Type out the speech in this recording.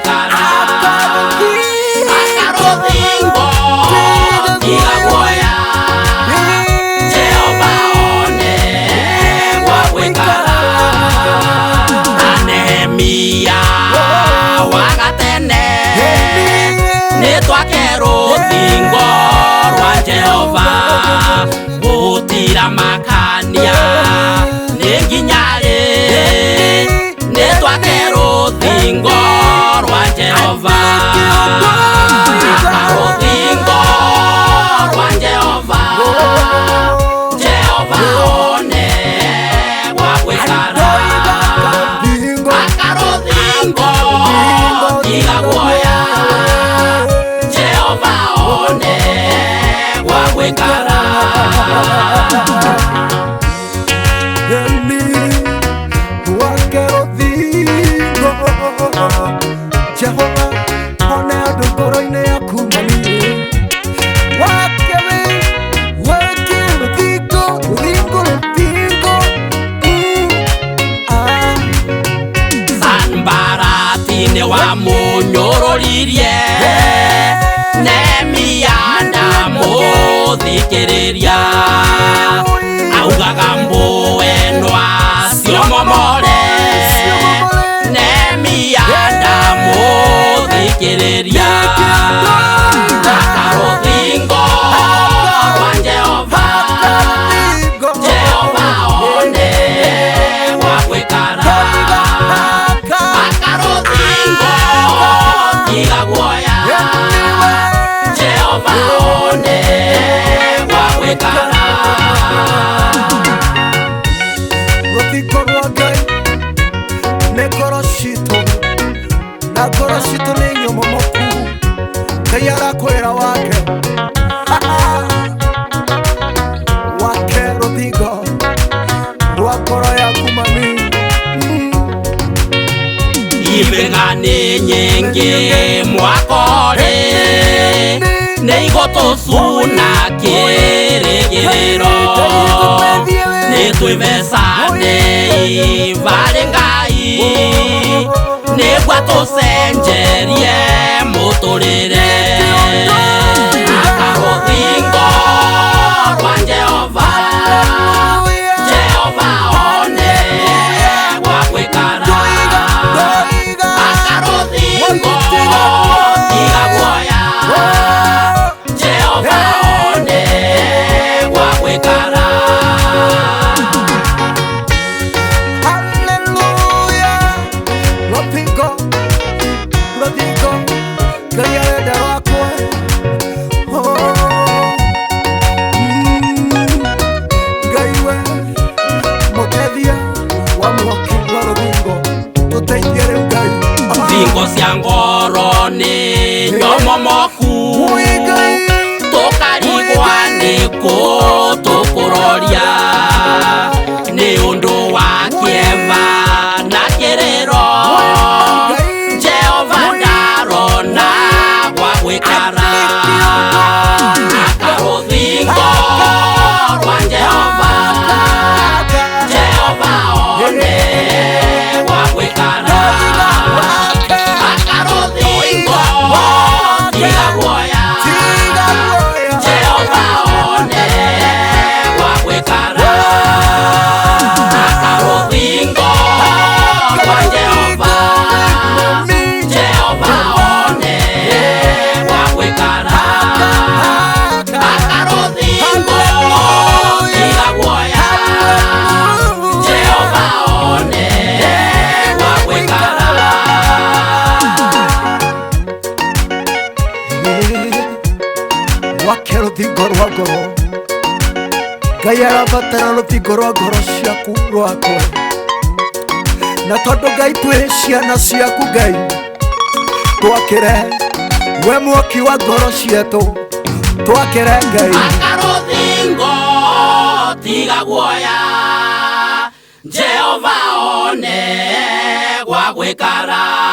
gwikara akaruthingo tiga guoya Jehova one gwa gwikara Nehemia wa gatene nitwake ruthingo rwa Jehova gutira makania ninginyari nitwake ruthingo rwa Jehova ruthingo rwa Jehova Jehova one gwa gwikara akaruthingo tiga guoya Jehova one gwa gwikara Jehova one andu ngoro-ini yaku mami wake ruthingo Sanbaratini wa munyururirie Nehemia ndamuthikiriria augaga mbuenwa cio momore Nehemia ndamuthikiriria akaruthingo rwa Jehova Jehova one gwa gwikara akaruthingo tiga guoya Jehova one gwa gwikara ruthingo rwa Ngai nĩ ngoro citũ na ngoro citũ nĩ nyũmũmoku Ngai arakwĩra wake wake ruthingo rwa ngoro yaku mami ibĩng'a nĩ nyingĩ mwakore nĩ igũtũcuna kĩrĩgĩrĩro nĩ twĩvecanĩi varĩ Ngai nĩguo tũcenjerie mũtũrĩre akaruthingo rwa Jehova Jehova one gwa gwikara akaruthingo tiga guoya Jehova one gwa gwikara Hallelujah ruthingo Ngai arenda rwakwa Ngai we mũtethia wa mwaki wa ruthingo tũteithie rĩu Ngai thingo cia ngoro nĩ nyomomoku tũkarigwa nĩkũ tũkũroria nĩ ũndũ wa kĩeva na kĩrĩro Jehova ndarona gwa gwikara akaruthingo rwa Jehova Jehova one gwa gwikara akaruthingo tiga guoya Jehova one gwa gwikara akaruthingo rwa Jehova Jehova one gwa gwikara akaruthingo tiga guoya Jehova one gwa gwikara wake ruthingo rwa ngoro Ngai arabatara ruthingo rwa ngoro ciaku rwakwa na tondũ Ngai twĩ ciana ciaku Ngai twakĩre we mwaki wa ngoro cietũ twakĩre Ngai akaruthingo tiga guoya Jehova one gwa gwikara